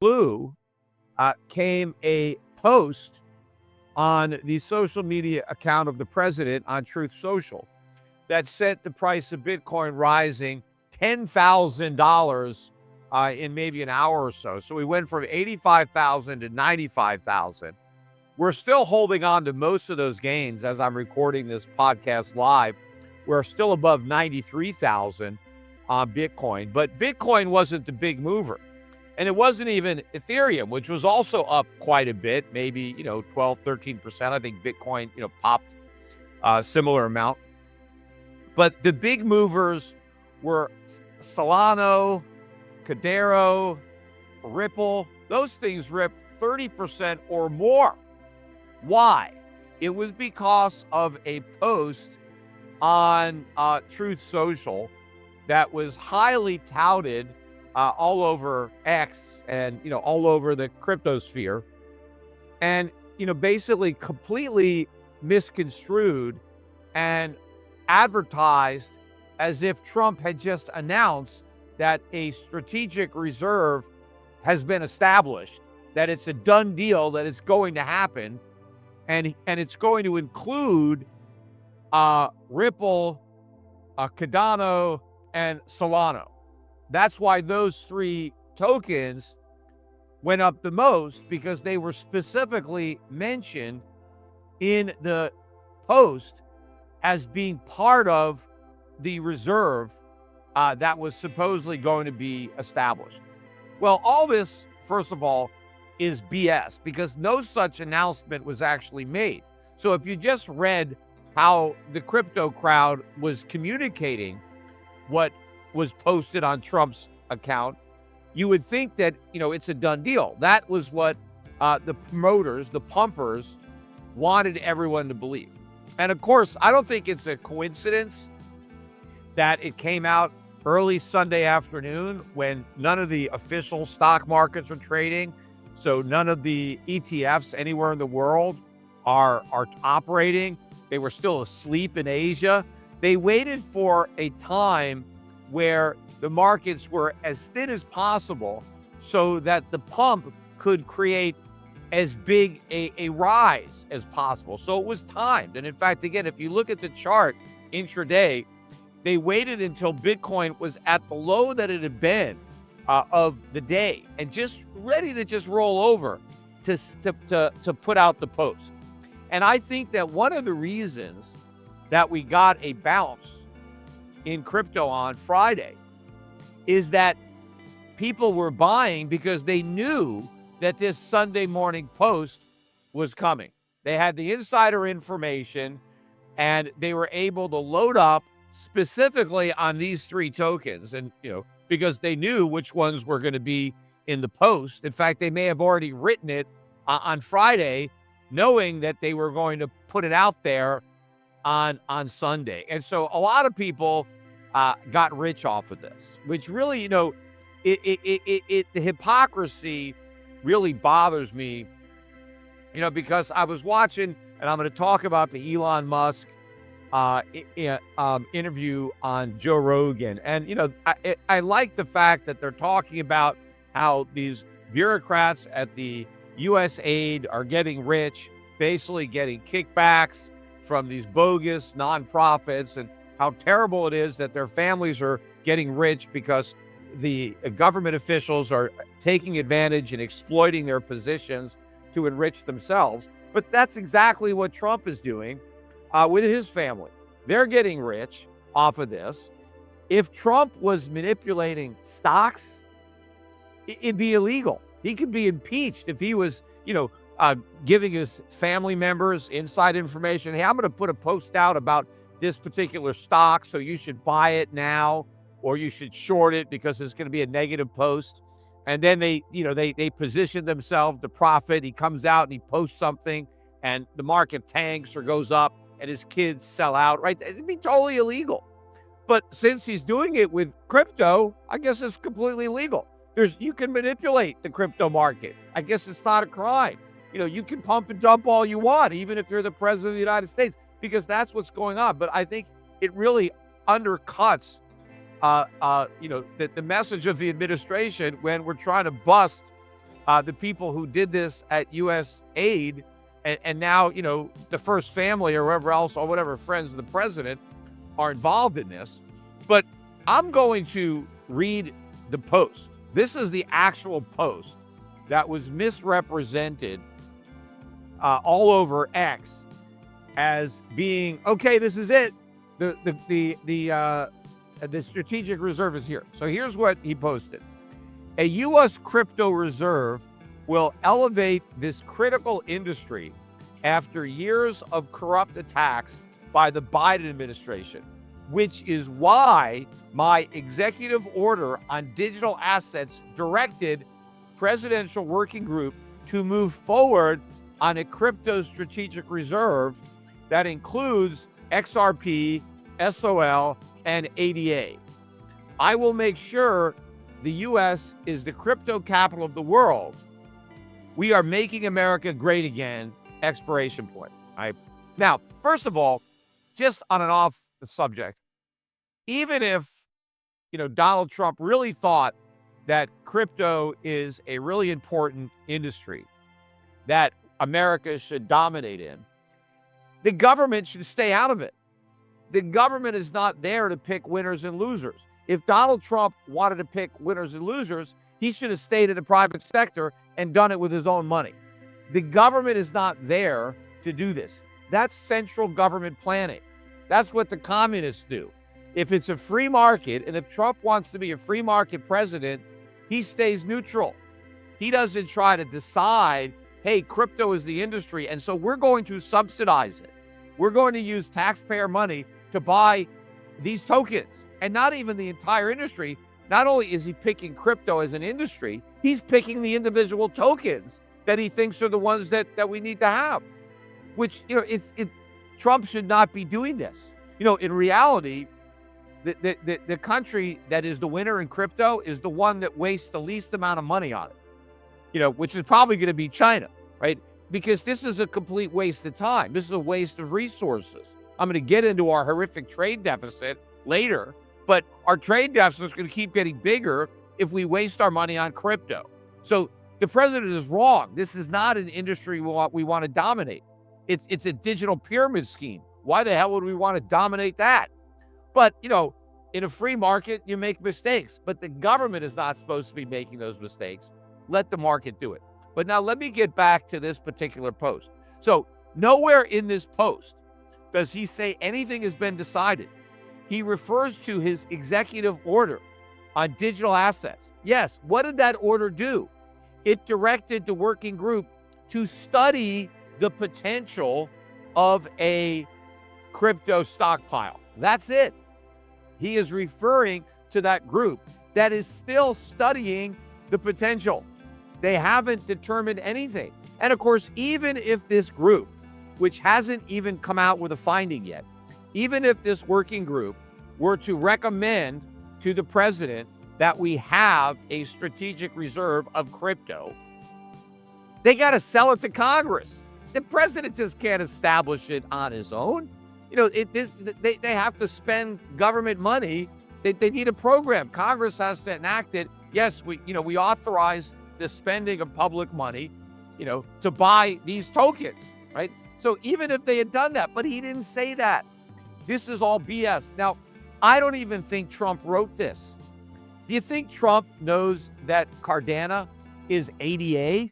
blue came a post on the social media account of the president on Truth Social that sent the price of Bitcoin rising $10,000 in maybe an hour or so. So we went from 85,000 to 95,000. We're still holding on to most of those gains as I'm recording this podcast live. We're still above 93,000 on Bitcoin, but Bitcoin wasn't the big mover. And it wasn't even Ethereum, which was also up quite a bit, maybe, 12, 13%. I think Bitcoin, popped a similar amount. But the big movers were Solana, Cardano, Ripple. Those things ripped 30% or more. Why? It was because of a post on Truth Social that was highly touted all over X and, all over the cryptosphere, and, basically completely misconstrued and advertised as if Trump had just announced that a strategic reserve has been established, that it's a done deal, that it's going to happen, and it's going to include Ripple, Cardano, and Solana. That's why those three tokens went up the most, because they were specifically mentioned in the post as being part of the reserve that was supposedly going to be established. Well, all this, first of all, is BS, because no such announcement was actually made. So if you just read how the crypto crowd was communicating what was posted on Trump's account, you would think that, it's a done deal. That was what the promoters, the pumpers, wanted everyone to believe. And of course, I don't think it's a coincidence that it came out early Sunday afternoon when none of the official stock markets are trading. So none of the ETFs anywhere in the world are operating. They were still asleep in Asia. They waited for a time where the markets were as thin as possible so that the pump could create as big a rise as possible. So it was timed. And in fact, again, if you look at the chart intraday, they waited until Bitcoin was at the low that it had been of the day and just ready to just roll over to put out the post. And I think that one of the reasons that we got a bounce in crypto on Friday is that people were buying because they knew that this Sunday morning post was coming. They had the insider information and they were able to load up specifically on these three tokens. And, because they knew which ones were going to be in the post. In fact, they may have already written it on Friday, knowing that they were going to put it out there on Sunday. And so a lot of people got rich off of this, which really, the hypocrisy really bothers me, because I was watching, and I'm going to talk about the Elon Musk interview on Joe Rogan. And, I like the fact that they're talking about how these bureaucrats at the USAID are getting rich, basically getting kickbacks from these bogus nonprofits, and how terrible it is that their families are getting rich because the government officials are taking advantage and exploiting their positions to enrich themselves. But that's exactly what Trump is doing with his family. They're getting rich off of this. If Trump was manipulating stocks, it'd be illegal. He could be impeached if he was, giving his family members inside information. Hey, I'm going to put a post out about this particular stock, so you should buy it now, or you should short it because it's going to be a negative post. And then they position themselves to profit. He comes out and he posts something and the market tanks or goes up and his kids sell out, right? It'd be totally illegal. But since he's doing it with crypto, I guess it's completely legal. You can manipulate the crypto market. I guess it's not a crime. You can pump and dump all you want, even if you're the president of the United States, because that's what's going on. But I think it really undercuts, the message of the administration when we're trying to bust the people who did this at U.S. aid, and now, the first family or whoever else or whatever friends of the president are involved in this. But I'm going to read the post. This is the actual post that was misrepresented all over X as being, okay, this is it. The strategic reserve is here. So here's what he posted. A U.S. crypto reserve will elevate this critical industry after years of corrupt attacks by the Biden administration, which is why my executive order on digital assets directed Presidential Working Group to move forward on a crypto strategic reserve that includes XRP, SOL, and ADA. I will make sure the U.S. is the crypto capital of the world. We are making America great again, expiration point. Now, first of all, just on and off the subject, even if, Donald Trump really thought that crypto is a really important industry that America should dominate in, the government should stay out of it. The government is not there to pick winners and losers. If Donald Trump wanted to pick winners and losers, he should have stayed in the private sector and done it with his own money. The government is not there to do this. That's central government planning. That's what the communists do. If it's a free market, and if Trump wants to be a free market president, he stays neutral. He doesn't try to decide, hey, crypto is the industry, and so we're going to subsidize it. We're going to use taxpayer money to buy these tokens, and not even the entire industry. Not only is he picking crypto as an industry, he's picking the individual tokens that he thinks are the ones that we need to have, which, Trump should not be doing this. In reality, the country that is the winner in crypto is the one that wastes the least amount of money on it, which is probably going to be China, right? Because this is a complete waste of time. This is a waste of resources. I'm going to get into our horrific trade deficit later, but our trade deficit is going to keep getting bigger if we waste our money on crypto. So the president is wrong. This is not an industry we want to dominate. It's a digital pyramid scheme. Why the hell would we want to dominate that? But, in a free market, you make mistakes, but the government is not supposed to be making those mistakes. Let the market do it. But now let me get back to this particular post. So nowhere in this post does he say anything has been decided. He refers to his executive order on digital assets. Yes, what did that order do? It directed the working group to study the potential of a crypto stockpile. That's it. He is referring to that group that is still studying the potential. They haven't determined anything. And of course, even if this group, which hasn't even come out with a finding yet, even if this working group were to recommend to the president that we have a strategic reserve of crypto, they got to sell it to Congress. The president just can't establish it on his own. They have to spend government money. They need a program. Congress has to enact it. Yes, we authorize the spending of public money, to buy these tokens, right? So even if they had done that, but he didn't say that. This is all BS. Now, I don't even think Trump wrote this. Do you think Trump knows that Cardano is ADA?